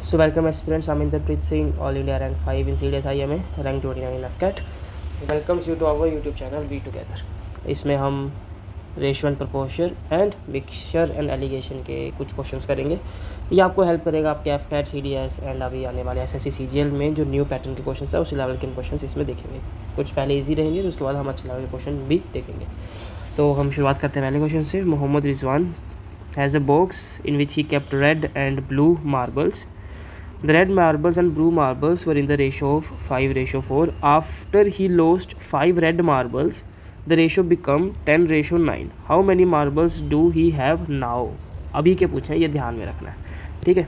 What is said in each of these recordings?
So welcome aspirants, I'm Inderpreet Singh, All India Rank 5 in CDS IMA, Rank 29 in FCAT. Welcomes you to our YouTube channel Be Together. इसमें हम ratio and proportion and mixture and allegation के कुछ questions करेंगे। ये आपको help करेगा आपके FCAT, CDS and अभी आने वाले SSC CGL में जो न्यू पैटर्न के क्वेश्चंस है उसी लेवल के क्वेश्चंस इसमें देखेंगे। कुछ पहले इजी रहेंगे तो उसके बाद हम अच्छे लेवल के क्वेश्चन भी देखेंगे। तो हम शुरुआत करते हैं पहले क्वेश्चन से। Mohammad Rizwan has a box in which he kept red and blue marbles. The red marbles and blue marbles were in the ratio of 5:4. After he lost 5 red marbles, the ratio become 10:9. How many marbles do he have now? अभी के पूछे, ये ध्यान में रखना है, ठीक है।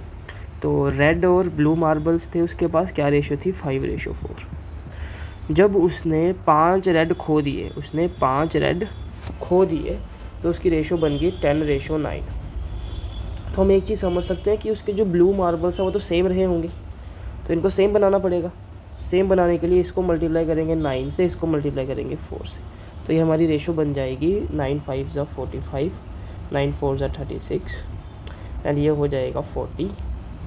तो रेड और ब्लू मार्बल्स थे, उसके पास क्या रेशियो थी? 5:4. जब उसने 5 रेड खो दिए तो उसकी रेशियो बन गई 10:9. तो हम एक चीज़ समझ सकते हैं कि उसके जो ब्लू मार्बल्स हैं वो तो सेम रहे होंगे, तो इनको सेम बनाना पड़ेगा। सेम बनाने के लिए इसको मल्टीप्लाई करेंगे 9 से, इसको मल्टीप्लाई करेंगे 4 से, तो ये हमारी रेशो बन जाएगी 9 5 45, 9 4 36 एंड ये हो जाएगा 40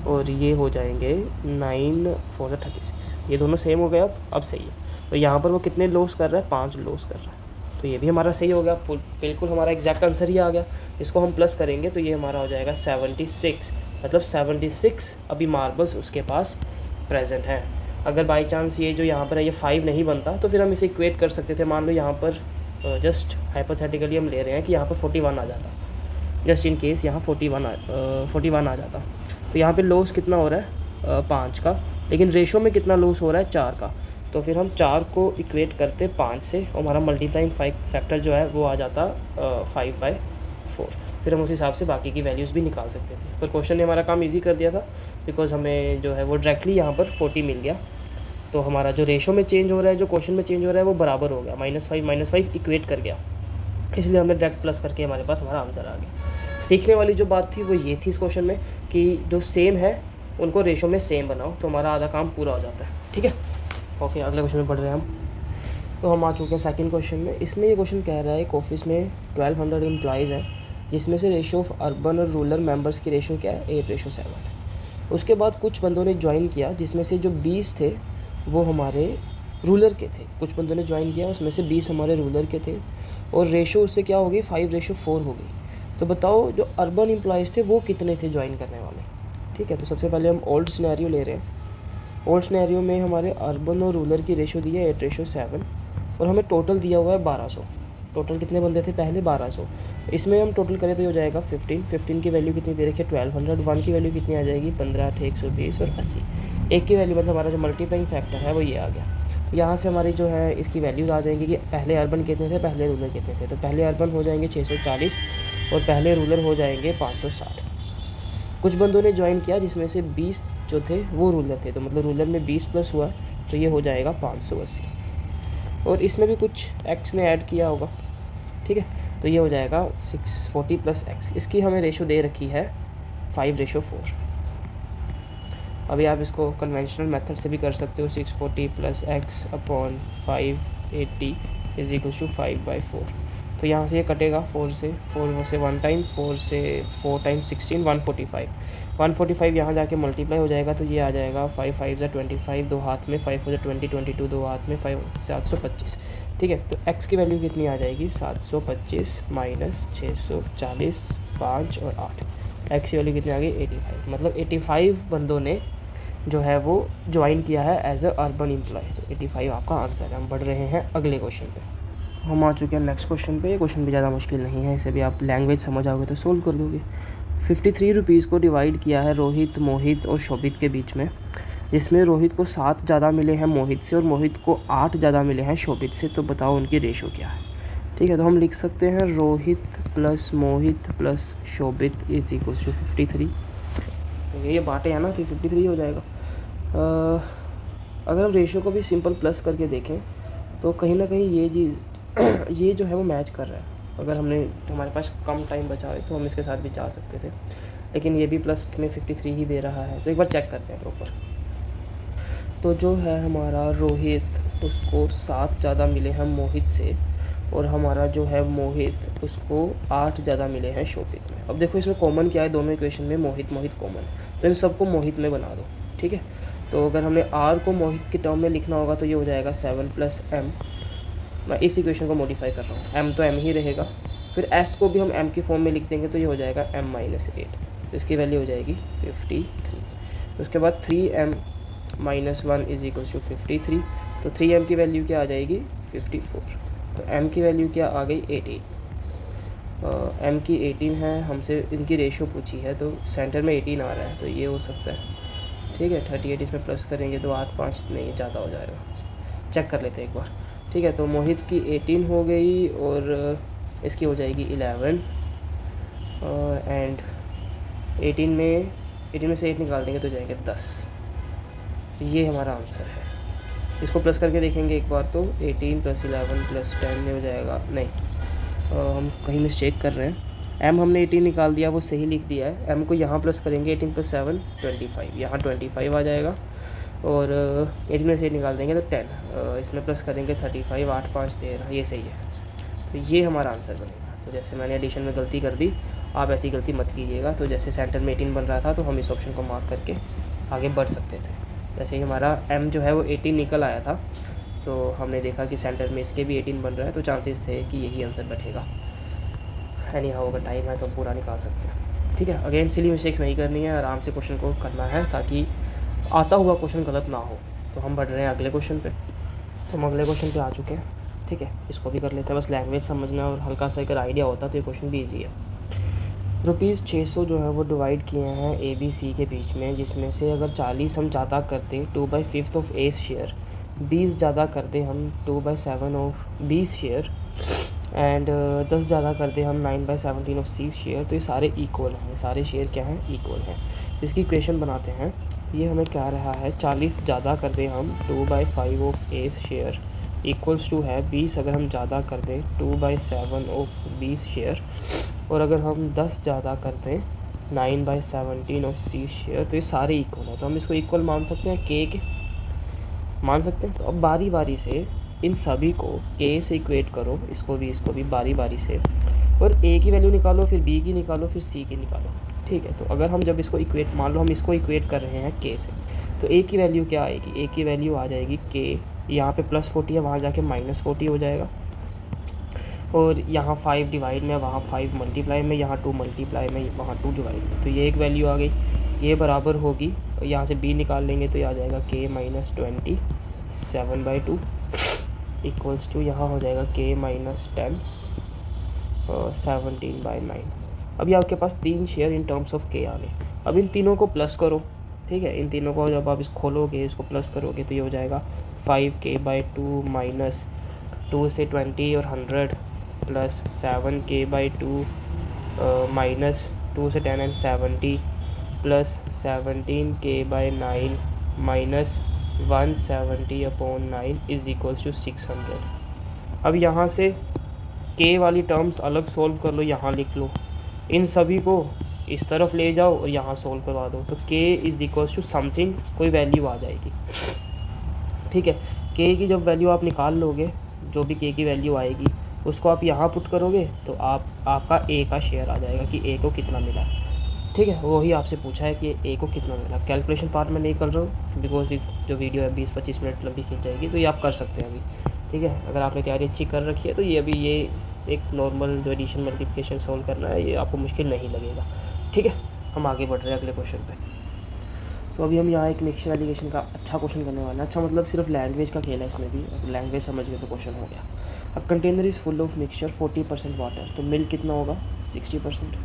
और ये हो जाएंगे 9 4 36। ये दोनों सेम हो गए। अब सही है। तो यहाँ पर वो कितने लॉस कर रहा है? 5 लॉस कर रहा है, तो ये भी हमारा सही हो गया। बिल्कुल हमारा एग्जैक्ट आंसर ही आ गया। इसको हम प्लस करेंगे तो ये हमारा हो जाएगा 76, मतलब 76 अभी मार्बल्स उसके पास प्रेजेंट हैं। अगर बाई चांस ये जो यहाँ पर है ये 5 नहीं बनता तो फिर हम इसे इक्वेट कर सकते थे। मान लो यहाँ पर जस्ट हाइपोथेटिकली हम ले रहे हैं कि यहाँ पर 41 आ जाता, जस्ट इन केस यहाँ 41 आ जाता, तो यहाँ पर लॉस कितना हो रहा है? 5 का, लेकिन रेशो में कितना लॉस हो रहा है? 4 का। तो फिर हम 4 को इक्वेट करते 5 से और हमारा मल्टीप्लाइंग फैक्टर जो है वो आ जाता 5/4। फिर हम उस हिसाब से बाकी की वैल्यूज़ भी निकाल सकते थे। पर क्वेश्चन ने हमारा काम इजी कर दिया था, बिकॉज हमें जो है वो डायरेक्टली यहाँ पर 40 मिल गया। तो हमारा जो रेशो में चेंज हो रहा है, जो क्वेश्चन में चेंज हो रहा है वो बराबर हो गया, -5 इक्वेट कर गया, इसलिए हमने डायरेक्ट प्लस करके हमारे पास हमारा आंसर आ गया। सीखने वाली जो बात थी वो ये थी इस क्वेश्चन में कि जो सेम है उनको रेशो में सेम बनाओ, तो हमारा आधा काम पूरा हो जाता है, ठीक है। ओके, अगले क्वेश्चन में पढ़ रहे हैं हम। तो हम आ चुके हैं सेकंड क्वेश्चन में। इसमें ये क्वेश्चन कह रहा है एक ऑफिस में 1200 एम्प्लॉयज़ हैं, जिसमें से रेशियो ऑफ अर्बन और रूरल मेंबर्स की रेशियो क्या है? 8:7 है। उसके बाद कुछ बंदों ने ज्वाइन किया, जिसमें से जो 20 थे वो हमारे रूरल के थे। कुछ बंदों ने ज्वाइन किया, उसमें से 20 हमारे रूरल के थे, और रेशो उससे क्या हो गई? 5:4 हो गई। तो बताओ जो अर्बन एम्प्लॉयज़ थे वो कितने थे ज्वाइन करने वाले, ठीक है। तो सबसे पहले हम ओल्ड सिनेरियो ले रहे हैं। ओल्ड सिनेरियो में हमारे अर्बन और रूरल की रेशो दी है 8:7 और हमें टोटल दिया हुआ है 1200। टोटल कितने बंदे थे पहले? 1200। इसमें हम टोटल करें तो हो जाएगा 15 की वैल्यू कितनी दे रखी है? 1200। 1 की वैल्यू कितनी आ जाएगी? 15, 8, 120 और 80। 1 की वैल्यू मतलब हमारा जो मल्टीप्लाइंग फैक्टर है वो ये आ गया। यहाँ से हमारी जो है इसकी वैल्यूज़ आ जाएंगी कि पहले अर्बन कितने थे, पहले रूरल कितने थे। तो पहले अर्बन हो जाएंगे 640 और पहले रूरल हो जाएंगे 560। कुछ बंदों ने ज्वाइन किया, जिसमें से 20 जो थे वो रूरल थे, तो मतलब रूरल में 20 प्लस हुआ तो ये हो जाएगा 580। और इसमें भी कुछ एक्स ने ऐड किया होगा, ठीक है, तो ये हो जाएगा 640 + x। इसकी हमें रेशो दे रखी है 5:4। अभी आप इसको कन्वेंशनल मेथड से भी कर सकते हो। 640 + x / 580 = 5/4। तो यहाँ से ये कटेगा 4 से 1 टाइम, 4 से 4 टाइम 16, 145 यहाँ जाके मल्टीप्लाई हो जाएगा, तो ये आ जाएगा 5 5 25, 2 हाथ में, 5 4 20, 22 2 हाथ में, 725, ठीक है। तो x की वैल्यू कितनी आ जाएगी? 725 - 640, 5 और 8। x की वैल्यू कितनी आ गई? 85। मतलब 85 बंदों ने जो है वो ज्वाइन किया है एज अ अर्बन एम्प्लॉय। 85 आपका आंसर है। हम बढ़ रहे हैं अगले क्वेश्चन पे। हम आ चुके हैं नेक्स्ट क्वेश्चन पे। ये क्वेश्चन भी ज़्यादा मुश्किल नहीं है, इसे भी आप लैंग्वेज समझ आओगे तो सोल्व कर दोगे। 53 रुपीज़ को डिवाइड किया है रोहित, मोहित और शोभित के बीच में, जिसमें रोहित को 7 ज़्यादा मिले हैं मोहित से और मोहित को 8 ज़्यादा मिले हैं शोभित से। तो बताओ उनकी रेशो क्या है, ठीक है। तो हम लिख सकते हैं रोहित + मोहित + शोभित = 53। तो ये बांटे हैं ना, तो 53 हो जाएगा। अगर हम रेशो को भी सिंपल प्लस करके देखें तो कहीं ना कहीं ये चीज़ ये जो है वो मैच कर रहा है। अगर हमारे पास कम टाइम बचा है तो हम इसके साथ भी जा सकते थे, लेकिन ये भी प्लस में 53 ही दे रहा है। तो एक बार चेक करते हैं प्रॉपर। तो जो है हमारा रोहित, उसको 7 ज़्यादा मिले हैं मोहित से, और हमारा जो है मोहित, उसको 8 ज़्यादा मिले हैं शोभित में। अब देखो इसमें कॉमन क्या है, दोनों इक्वेशन में मोहित कॉमन, तो इन सबको मोहित में बना दो, ठीक है। तो अगर हमें आर को मोहित के टर्म में लिखना होगा तो ये हो जाएगा 7 + m। मैं इस इक्वेशन को मॉडिफाई कर रहा हूँ, m तो m ही रहेगा, फिर s को भी हम m की फॉर्म में लिख देंगे तो ये हो जाएगा m - 8, तो इसकी वैल्यू हो जाएगी 53। उसके बाद 3m - 1 = 53, तो 3m की वैल्यू क्या आ जाएगी 54, तो m की वैल्यू क्या आ गई 18। m की 18 है, हमसे इनकी रेशो पूछी है तो सेंटर में 18 आ रहा है, तो ये हो सकता है, ठीक है। 38 इसमें प्लस करेंगे तो 8 5 नहीं ज़्यादा हो जाएगा, चेक कर लेते हैं एक बार, ठीक है। तो मोहित की 18 हो गई और इसकी हो जाएगी 11 एंड 18 में से 8 निकाल देंगे तो जाएंगे 10। ये हमारा आंसर है। इसको प्लस करके देखेंगे एक बार, तो 18 + 11 + 10 में हो जाएगा, नहीं हम कहीं मिस्टेक कर रहे हैं। m हमने 18 निकाल दिया, वो सही लिख दिया है। m को यहाँ प्लस करेंगे, 18 + 7 25, यहाँ 25 आ जाएगा और 18 में से 8 निकाल देंगे तो 10, इसमें प्लस करेंगे 35, 8 5 13, ये सही है। तो ये हमारा आंसर बनेगा। तो जैसे मैंने एडिशन में गलती कर दी, आप ऐसी गलती मत कीजिएगा। तो जैसे सेंटर में 18 बन रहा था तो हम इस ऑप्शन को मार्क करके आगे बढ़ सकते थे। जैसे ही हमारा m जो है वो 18 निकल आया था तो हमने देखा कि सेंटर में इसके भी 18 बन रहा है, तो चांसेस थे कि यही आंसर बैठेगा। एनी हाउ अगर टाइम है तो पूरा निकाल सकते हैं, ठीक है। अगेन सिली मिस्टेक्स नहीं करनी है, आराम से क्वेश्चन को करना है ताकि आता हुआ क्वेश्चन गलत ना हो। तो हम बढ़ रहे हैं अगले क्वेश्चन पे। तो हम अगले क्वेश्चन पे आ चुके हैं, ठीक है। इसको भी कर लेते हैं, बस लैंग्वेज समझना और हल्का सा अगर आइडिया होता तो ये क्वेश्चन भी ईजी है। ₹600 जो है वो डिवाइड किए हैं ABC के बीच में, जिसमें से अगर 40 हम ज़्यादा करते 2/5 ऑफ A शेयर, 20 ज़्यादा करते हम 2/7 ऑफ B शेयर एंड 10 ज़्यादा करते हम 9/17 ऑफ C शेयर। तो ये सारे इक्वल हैं, सारे शेयर क्या हैं इक्वल हैं। इसकी इक्वेशन बनाते हैं, ये हमें क्या रहा है 40 ज़्यादा कर दें हम 2/5 of A share equals to है 20 अगर हम ज़्यादा कर दें 2/7 ऑफ B शेयर, और अगर हम 10 ज़्यादा कर दें 9/17 ऑफ C शेयर। तो ये सारे इक्वल हैं, तो हम इसको इक्वल मान सकते हैं K के, मान सकते हैं। तो अब बारी बारी से इन सभी को K से इक्वेट करो, इसको भी बारी बारी से, और A की वैल्यू निकालो, फिर B की निकालो, फिर C की निकालो, ठीक है। तो अगर हम जब इसको इक्वेट, मान लो हम इसको इक्वेट कर रहे हैं K से, तो A की वैल्यू क्या आएगी, A की वैल्यू आ जाएगी K, यहाँ पे +40 है, वहाँ जाके -40 हो जाएगा, और यहाँ 5 डिवाइड में, वहाँ 5 मल्टीप्लाई में, यहाँ 2 मल्टीप्लाई में, वहाँ 2 डिवाइड में। तो ये एक वैल्यू आ गई, ये बराबर होगी, और यहाँ से B निकाल लेंगे तो ये आ जाएगा K - 20 7/2 इक्वल्स टू, यहाँ हो जाएगा K - 10 17/9। अभी आपके पास 3 share in terms of K आ गए। अब इन तीनों को प्लस करो, ठीक है। इन तीनों को जब आप इस खोलोगे, इसको प्लस करोगे तो ये हो जाएगा 5K/2 माइनस 2 से 20 और 100 प्लस 7K/2 माइनस 2 से 10 and 70 plus 17K/9 minus 170/9 is equals to 600। अब यहाँ से K वाली टर्म्स अलग सोल्व कर लो, यहाँ लिख लो, इन सभी को इस तरफ ले जाओ और यहाँ सोल्व करवा दो, तो K is equals to something, कोई वैल्यू आ जाएगी, ठीक है। K की जब वैल्यू आप निकाल लोगे, जो भी K की वैल्यू आएगी उसको आप यहाँ पुट करोगे तो आपका A का शेयर आ जाएगा कि A को कितना मिला, ठीक है। वही आपसे पूछा है कि A को कितना मिला। कैलकुलेशन पार्ट में नहीं कर रहा हूँ बिकॉज जो वीडियो है 20-25 मिनट लंबी खींच जाएगी, तो ये आप कर सकते हैं अभी, ठीक है। अगर आपने तैयारी अच्छी कर रखी है तो ये अभी ये एक नॉर्मल जो एडिशन मल्टीप्लिकेशन सोल्व करना है ये आपको मुश्किल नहीं लगेगा, ठीक है। हम आगे बढ़ रहे हैं अगले क्वेश्चन पे। तो अभी हम यहाँ एक मिक्सचर एलिगेशन का अच्छा क्वेश्चन करने वाले हैं। अच्छा मतलब सिर्फ लैंग्वेज का खेल है इसमें भी, अब लैंग्वेज समझ गए तो क्वेश्चन हो गया। अब container is full of mixture 40% water, तो मिल्क कितना होगा 60%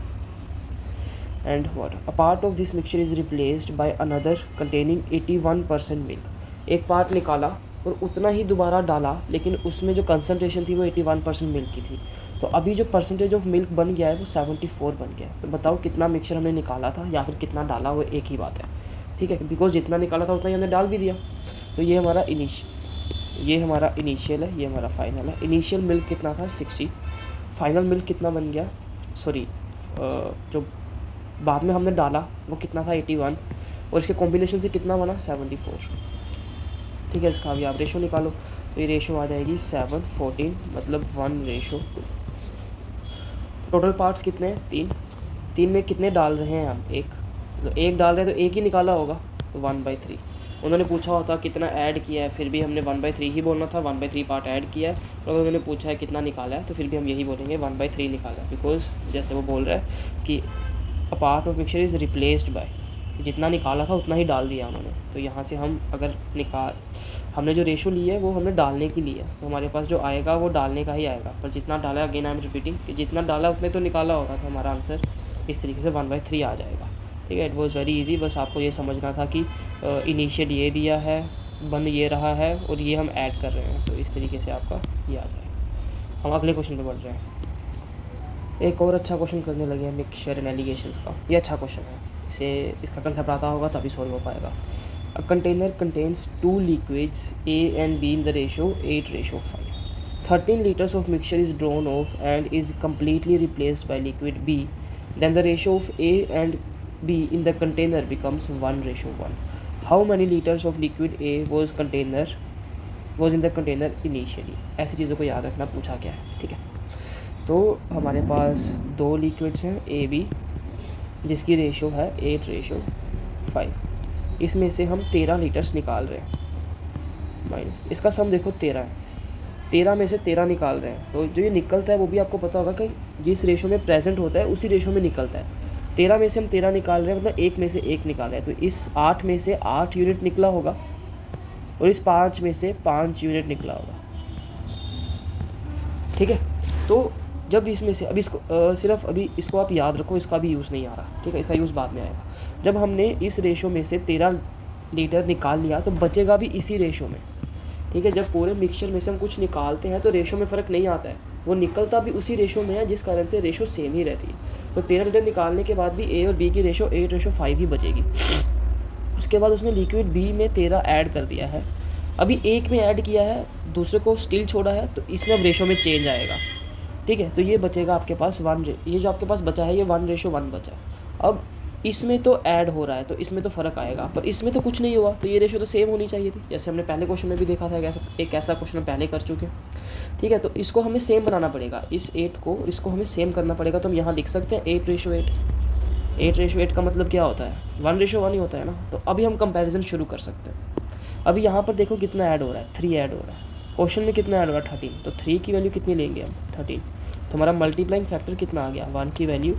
and water. A part of this mixture is replaced by another containing 81% milk. एक पार्ट निकाला और उतना ही दोबारा डाला, लेकिन उसमें जो कंसनट्रेशन थी वो 81% मिल्क की थी। तो अभी जो परसेंटेज ऑफ मिल्क बन गया है वो 74 बन गया है। तो बताओ कितना मिक्सचर हमने निकाला था या फिर कितना डाला, वो एक ही बात है, ठीक है। बिकॉज जितना निकाला था उतना ही हमने डाल भी दिया। तो ये हमारा इनिशियल है, ये हमारा फाइनल है। इनिशियल मिल्क कितना था 60, फाइनल मिल्क कितना बन गया, सॉरी जो बाद में हमने डाला वो कितना था 81, और इसके कॉम्बिनेशन से कितना बना 74, ठीक है। इसका अभी आप रेशो निकालो तो ये रेशो आ जाएगी 7:14, मतलब 1:2। टोटल पार्ट्स कितने हैं 3 में कितने डाल रहे हैं हम 1, तो एक डाल रहे हैं तो एक ही निकाला होगा, तो 1/3। उन्होंने पूछा होता कितना ऐड किया है, फिर भी हमने 1/3 ही बोलना था, 1/3 पार्ट ऐड किया है। और अगर उन्होंने पूछा है कितना निकाला है तो फिर भी हम यही बोलेंगे 1/3 निकाला है, बिकॉज जैसे वो बोल रहा है कि a part of mixture is replaced by, जितना निकाला था उतना ही डाल दिया उन्होंने। तो यहाँ से हम अगर हमने जो रेशो ली है वो हमने डालने की ली है, तो हमारे पास जो आएगा वो डालने का ही आएगा। पर जितना डाला, अगेन आई एम रिपीटिंग, कि जितना डाला उतने तो निकाला होगा, तो हमारा आंसर इस तरीके से 1/3 आ जाएगा। ठीक है, इट वॉज़ वेरी इजी। बस आपको ये समझना था कि इनिशियल ये दिया है, बन ये रहा है और ये हम ऐड कर रहे हैं, तो इस तरीके से आपका ये आ जाएगा। हम अगले क्वेश्चन पे बढ़ रहे हैं। एक और अच्छा क्वेश्चन करने लगे हैं मिक्सचर एंड एलिगेशंस का। ये अच्छा क्वेश्चन है, इसका कंसेप्ट आता होगा तभी सॉल्व हो पाएगा। A container contains 2 liquids A and B in the ratio 8:5. 13 liters of mixture is drawn off and is completely replaced by liquid B. Then the ratio of A and B in the container becomes 1:1. How many liters of liquid A was in the container initially? ऐसी चीज़ों को याद रखना पूछा गया है। ठीक है, तो हमारे पास 2 लिक्विड्स हैं A B, जिसकी रेशो है 8:5। इसमें से हम 13 लीटर्स निकाल रहे हैं, माइनस इसका सम देखो 13 है, 13 में से 13 निकाल रहे हैं। तो जो ये निकलता है वो भी आपको पता होगा कि जिस रेशो में प्रेजेंट होता है उसी रेशो में निकलता है। 13 में से हम 13 निकाल रहे हैं, मतलब 1 में से 1 निकाल रहे हैं, तो इस 8 में से 8 यूनिट निकला होगा और इस 5 में से 5 यूनिट निकला होगा। ठीक है, तो जब इसमें से अभी इसको सिर्फ अभी इसको आप याद रखो, इसका भी यूज़ नहीं आ रहा। ठीक है, इसका यूज़ बाद में आएगा। जब हमने इस रेशो में से 13 लीटर निकाल लिया तो बचेगा भी इसी रेशो में। ठीक है, जब पूरे मिक्सचर में से हम कुछ निकालते हैं तो रेशो में फ़र्क नहीं आता है, वो निकलता भी उसी रेशो में है, जिस कारण से रेशो सेम ही रहती है। तो 13 लीटर निकालने के बाद भी ए और बी की रेशो 8:5 ही बचेगी। उसके बाद उसने लिक्विड बी में 13 ऐड कर दिया है, अभी एक में ऐड किया है, दूसरे को स्टिल छोड़ा है, तो इसमें अब रेशो में चेंज आएगा। ठीक है, तो ये बचेगा आपके पास ये जो आपके पास बचा है ये 1:1 बचा है। अब इसमें तो ऐड हो रहा है तो इसमें तो फ़र्क आएगा, पर इसमें तो कुछ नहीं हुआ, तो ये रेशो तो सेम होनी चाहिए थी, जैसे हमने पहले क्वेश्चन में भी देखा था। एक ऐसा क्वेश्चन हम पहले कर चुके हैं। ठीक है, तो इसको हमें सेम बनाना पड़ेगा, इस 8 को इसको हमें सेम करना पड़ेगा। तो हम यहाँ लिख सकते हैं 8:8। 8:8 का मतलब क्या होता है, 1:1 ही होता है ना। तो अभी हम कंपैरिजन शुरू कर सकते हैं। अभी यहाँ पर देखो कितना ऐड हो रहा है, 3 ऐड हो रहा है। क्वेश्चन में कितना ऐड हो रहा है, 13। तो 3 की वैल्यू कितनी लेंगे हम, 13। तो हमारा मल्टीप्लाइंग फैक्टर कितना आ गया, 1 की वैल्यू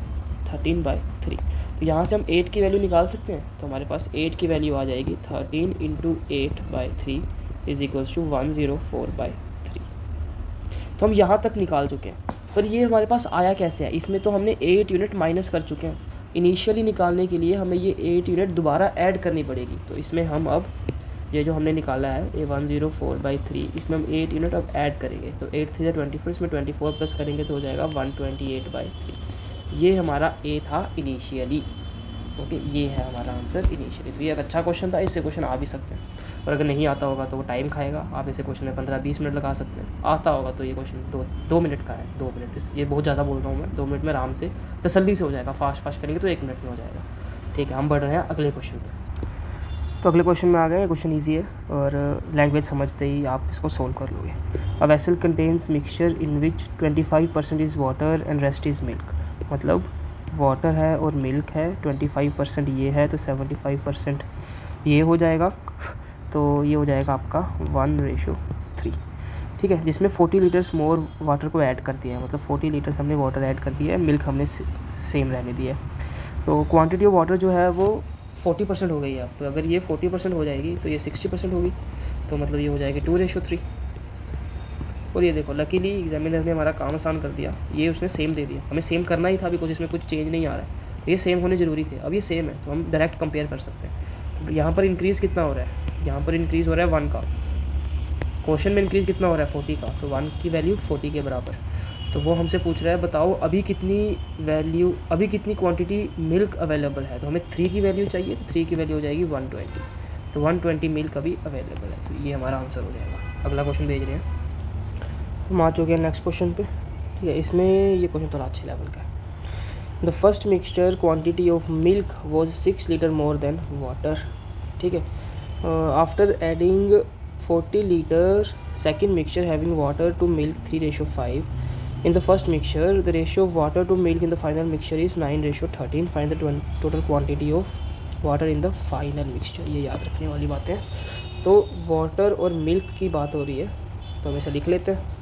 13/3। तो यहाँ से हम 8 की वैल्यू निकाल सकते हैं। तो हमारे पास 8 की वैल्यू आ जाएगी 13 × 8/3 = 104/3। तो हम यहाँ तक निकाल चुके हैं, पर ये हमारे पास आया कैसे है, इसमें तो हमने 8 यूनिट माइनस कर चुके हैं। इनिशियली निकालने के लिए हमें ये 8 यूनिट दोबारा ऐड करनी पड़ेगी। तो इसमें हम अब ये जो हमने निकाला है ये 104/3, इसमें हम 8 यूनिट अब ऐड करेंगे। तो 8 3 24, इसमें 24 प्लस करेंगे तो हो जाएगा 128/3। ये हमारा ए था इनिशियली। ओके, ये है हमारा आंसर इनिशियली। तो ये एक अच्छा क्वेश्चन था, इससे क्वेश्चन आ भी सकते हैं, और अगर नहीं आता होगा तो वो टाइम खाएगा। आप ऐसे क्वेश्चन में 15-20 मिनट लगा सकते हैं। आता होगा तो ये क्वेश्चन 2 मिनट का है, 2 मिनट। ये बहुत ज़्यादा बोल रहा हूँ मैं, 2 मिनट में आराम से तसल्ली से हो जाएगा। फास्ट करेंगे तो 1 मिनट में हो जाएगा। ठीक है, हम बढ़ रहे हैं अगले क्वेश्चन पर। तो अगले क्वेश्चन में आ गए। क्वेश्चन ईजी है और लैंग्वेज समझते ही आप इसको सोल्व कर लोगे। A vessel contains mixture in which 25% is water and rest is milk. मतलब वाटर है और मिल्क है, 25% ये है तो 75% ये हो जाएगा। तो ये हो जाएगा आपका 1:3। ठीक है, जिसमें 40 लीटर्स मोर वाटर को ऐड कर दिया है, मतलब 40 लीटर्स हमने वाटर ऐड कर दिया है, मिल्क हमने सेम रहने दिया है। तो क्वांटिटी ऑफ वाटर जो है वो 40% हो गई है। तो अगर ये 40% हो जाएगी तो ये 60% होगी, तो मतलब ये हो जाएगी 2:3। और ये देखो लकीली एग्जामिनर ने हमारा काम आसान कर दिया, ये उसने सेम दे दिया। हमें सेम करना ही था बिकॉज इसमें कुछ चेंज नहीं आ रहा है, तो ये सेम होने ज़रूरी थे। अब ये सेम है तो हम डायरेक्ट कंपेयर कर सकते हैं। यहाँ पर इंक्रीज़ कितना हो रहा है, यहाँ पर इंक्रीज़ हो रहा है 1 का। क्वेश्चन में इंक्रीज़ कितना हो रहा है 40 का, तो 1 की वैल्यू 40 के बराबर। तो वो हमसे पूछ रहा है बताओ अभी कितनी क्वांटिटी मिल्क अवेलेबल है। तो हमें 3 की वैल्यू चाहिए, तो 3 की वैल्यू हो जाएगी 120। तो 120 मिल्क अभी अवेलेबल है, तो ये हमारा आंसर हो जाएगा। अगला क्वेश्चन भेज रहे हैं, हम आ चुके हैं नेक्स्ट क्वेश्चन पे। ठीक है, इसमें ये क्वेश्चन थोड़ा अच्छे लेवल का है। The first mixture quantity of milk was 6 litre more than water. ठीक है, after adding 40 litre second mixture having water to milk 3:5। In the first mixture, the ratio of water to milk in the final mixture is 9:13. Find the total quantity of water in the final mixture, ये याद रखने वाली बातें हैं। तो water और milk की बात हो रही है, तो हम इसे लिख लेते हैं।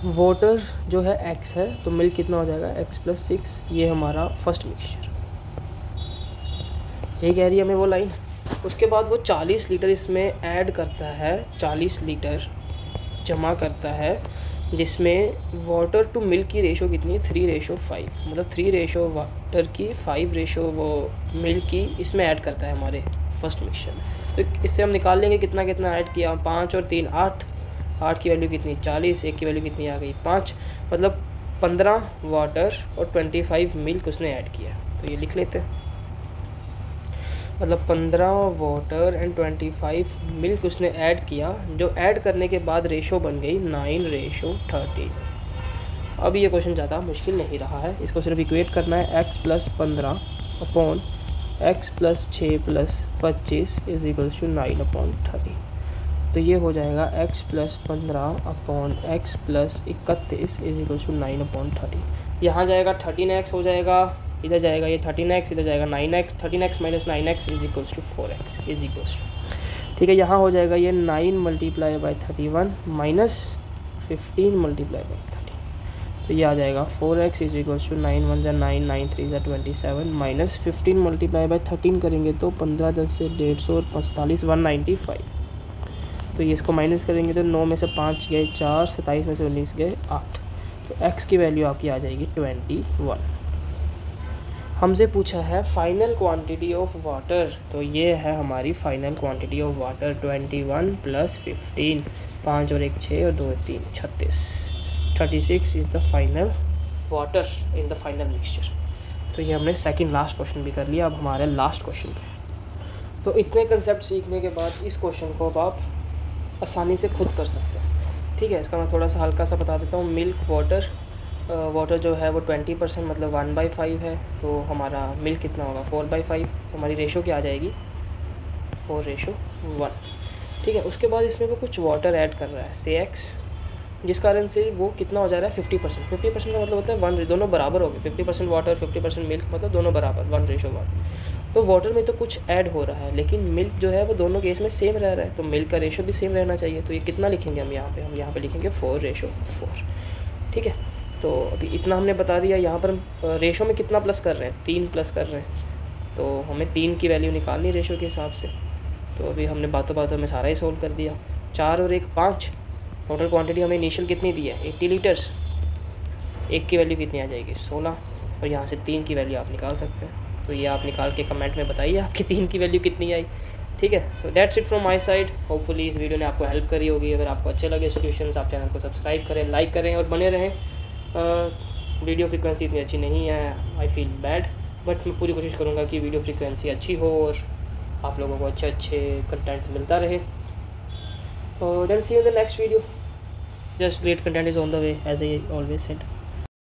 वाटर जो है x है, तो मिल्क कितना हो जाएगा x + 6, ये हमारा फर्स्ट मिक्सचर, ये कह रही है हमें वो लाइन। उसके बाद वो 40 लीटर इसमें ऐड करता है, 40 लीटर जमा करता है, जिसमें वाटर टू मिल्क की रेशो कितनी है 3:5, मतलब 3 रेशो वाटर की 5 रेशो वो मिल्क की इसमें ऐड करता है हमारे फर्स्ट मिक्सचर में। तो इससे हम निकाल लेंगे कितना कितना ऐड किया, 5 और 3 8, 8 की वैल्यू कितनी 40, 1 की वैल्यू कितनी आ गई 5, मतलब 15 वाटर और 25 मिल्क उसने ऐड किया। तो ये लिख लेते हैं, मतलब 15 वाटर एंड 25 मिल्क उसने ऐड किया, जो ऐड करने के बाद रेशो बन गई 9:13। अब ये क्वेश्चन ज़्यादा मुश्किल नहीं रहा है, इसको सिर्फ इक्वेट करना है, x + 15 अपॉन x + 6 + 25 = 9/30। तो ये हो जाएगा x + 15 अपॉन x + 31 = 9/30। यहाँ जाएगा 13x हो जाएगा, इधर जाएगा ये 13x, इधर जाएगा 9x, 13x - 9x = 4x ठीक है। यहाँ हो जाएगा ये 9 × 31 -15 × 30, तो ये आ जाएगा 4x = 9 × 1 = 9, 9 × 3 = 27 -15 × 13 करेंगे तो 15 × 10 से 150 और 45 195। तो ये इसको माइनस करेंगे तो 9 में से 5 गए 4, 27 में से 19 गए 8, तो x की वैल्यू आपकी आ जाएगी 21। हमसे पूछा है फाइनल क्वांटिटी ऑफ वाटर, तो ये है हमारी फाइनल क्वांटिटी ऑफ वाटर 21 + 15, 5 और 1 6 और 2 3 36, 36 is the final water in the final mixture. तो ये हमने सेकंड लास्ट क्वेश्चन भी कर लिया। अब हमारे लास्ट क्वेश्चन पे, तो इतने कंसेप्ट सीखने के बाद इस क्वेश्चन को अब आप आसानी से खुद कर सकते हैं। ठीक है, इसका मैं थोड़ा सा हल्का सा बता देता हूँ। मिल्क वाटर जो है वो 20% मतलब 1/5 है, तो हमारा मिल्क कितना होगा 4/5, तो हमारी रेशो क्या आ जाएगी 4:1। ठीक है, उसके बाद इसमें वो कुछ वाटर ऐड कर रहा है से x, जिस कारण से वो कितना हो जा रहा है 50%। 50% का मतलब होता है 1, दोनों बराबर हो गए, 50% वाटर 50% मिल्क, मतलब दोनों बराबर 1:1। तो वाटर में तो कुछ ऐड हो रहा है, लेकिन मिल्क जो है वो दोनों केस में सेम रह रहा है, तो मिल्क का रेशो भी सेम रहना चाहिए। तो ये कितना लिखेंगे हम यहाँ पे लिखेंगे 4:4। ठीक है, तो अभी इतना हमने बता दिया। यहाँ पर हम रेशो में कितना प्लस कर रहे हैं 3 प्लस कर रहे हैं, तो हमें 3 की वैल्यू निकालनी रेशो के हिसाब से। तो अभी हमने बातों बातों में सारा ही सोल्व कर दिया। 4 और 1 5, टोटल क्वांटिटी हमें इनिशियल कितनी दी है 80 लीटर्स, 1 की वैल्यू कितनी आ जाएगी 16, और यहाँ से 3 की वैल्यू आप निकाल सकते हैं। तो ये आप निकाल के कमेंट में बताइए आपकी 3 की वैल्यू कितनी आई। ठीक है, so that's it from my side. Hopefully इस वीडियो ने आपको हेल्प करी होगी। अगर आपको अच्छे लगे सॉल्यूशंस, आप चैनल को सब्सक्राइब करें, लाइक करें और बने रहें। वीडियो फ्रीक्वेंसी इतनी अच्छी नहीं है, आई फील बैड, बट मैं पूरी कोशिश करूँगा कि वीडियो फ्रीक्वेंसी अच्छी हो और आप लोगों को अच्छे कंटेंट मिलता रहे। Then see you in the next video. Just great content is on the way as I always said.